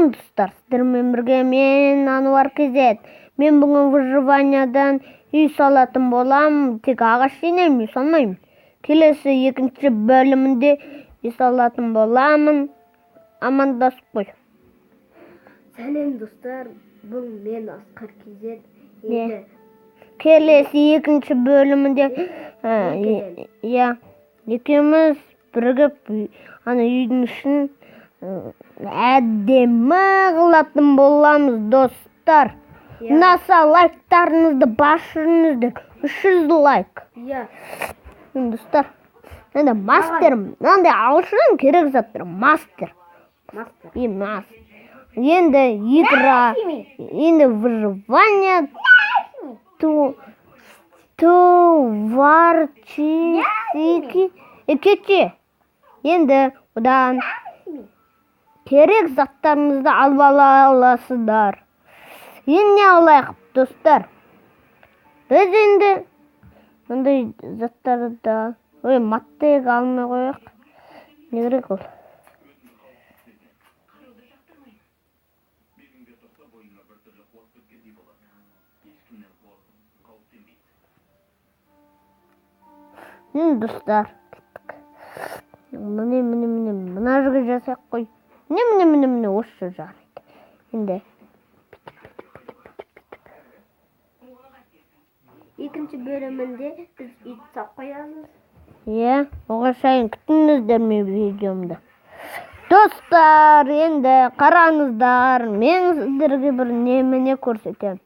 Салам достар, сіздермен бірге мен Ануар KZ. Мен бүгін выживаниядан үй салатын болам, тек ағаш жинаймын, үй салмаймын. Келесі екінші бөлімінде үй салатын боламын. Амандасып қой. Сәлем достар, бұл мен Асқар KZ. Енді келесі екінші бөлімінде екеуміз бірігіп үйдің ішін әдемі қылатын боламыз достар. Ұнаса лайктарыңызды басыңыздар, 300 лайк. Достар, енді мастер, мынандай ағылшын керек заттар, мастер. Енді игра, енді выживание, творческий, енді одан керек заттарыңызды алып аласыздар. Енді не алайық достар? Біз енді мындай заттарды маттек алмай қояйық. Не керек ол? Енді достар, мына жерге жасайық қой. Міне осы жарайды. Енді екінші бөлімінде біз үй салып қоямыз. оған шайын күтіңіздер мен видеомда. Достар, енді қараңыздар, мен сіздерге бір немене көрсетемін.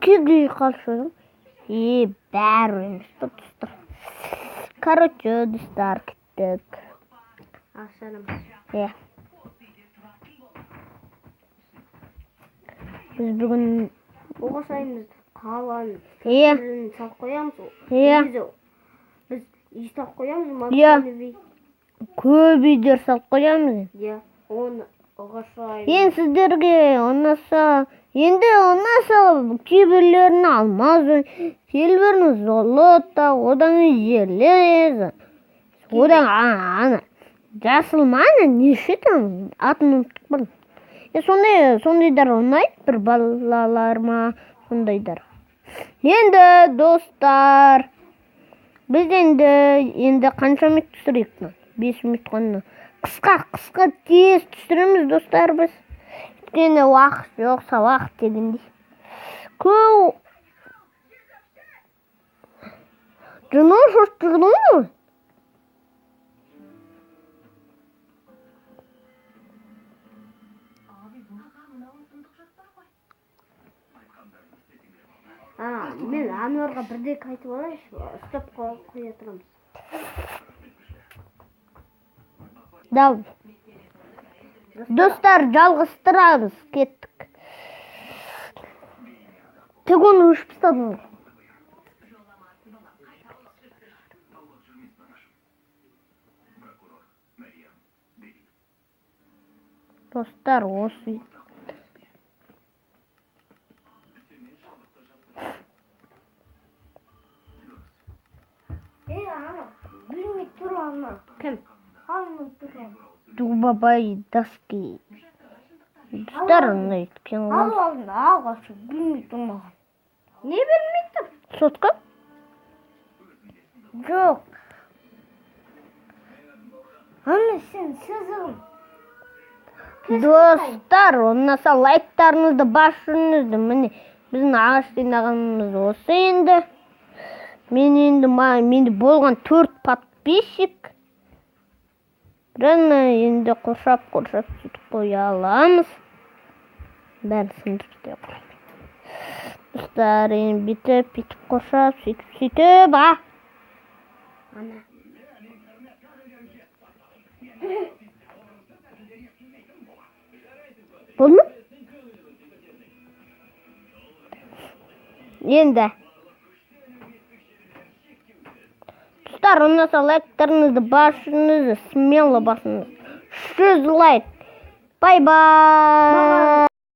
Күйге қалшыдым. Бәрі емес достар. Короче, достар, кеттік. Ашарым. Біз бүгін оғашаймыз қалған түрін салып қоямыз. Біз үй салып қоямыз. Көп үйлер салып қоямыз. Оны оғашаймыз. Енді сіздерге ұнаса, кейбірлерін алмаз, кейбірлерін золото, одан железо, одан жасыл мана неше там атын ұмытып қалдым. Сондайдар ұнайды бір балаларыма, сондайдар. Енді достар, біз енді қанша минут түсірейік? 5 минут қана. Қысқа тез түсіреміз достар біз. Өйткені уақыт жоқ, сабақ дегендей. Жыны шошты ма? Мен Ануарға бірдей қайтып алайыншы, ұстап қоя тұрамыз. Достар, жалғыстырамыз, кеттік. Тек оны өшіп тастадым. Достар, осы. Білмей тұр ана. Кім? Алмай тұр. Дубабай доски. Достар, оны еткен ғой. Алдында ағашы білмей тұрмаған. Не білмей тұр? Сотқа? Жоқ. Ана сен сызығын. Достар, ұнаса лайктарыңызды басыңызды. Міне, біздің ағаш жинағанымыз осы енді. Менде болған 4 подписчик. Енді қоршап сөйтіп қоя аламыз. Бәрі сындырып қойды. Достар, бүйтіп қоршап сөйтіп, Ана. Болды ма? Енді достар, ұнаса лайктарыңызды басыңыз, смело басыңыз. 300 лайк. Бай-бай.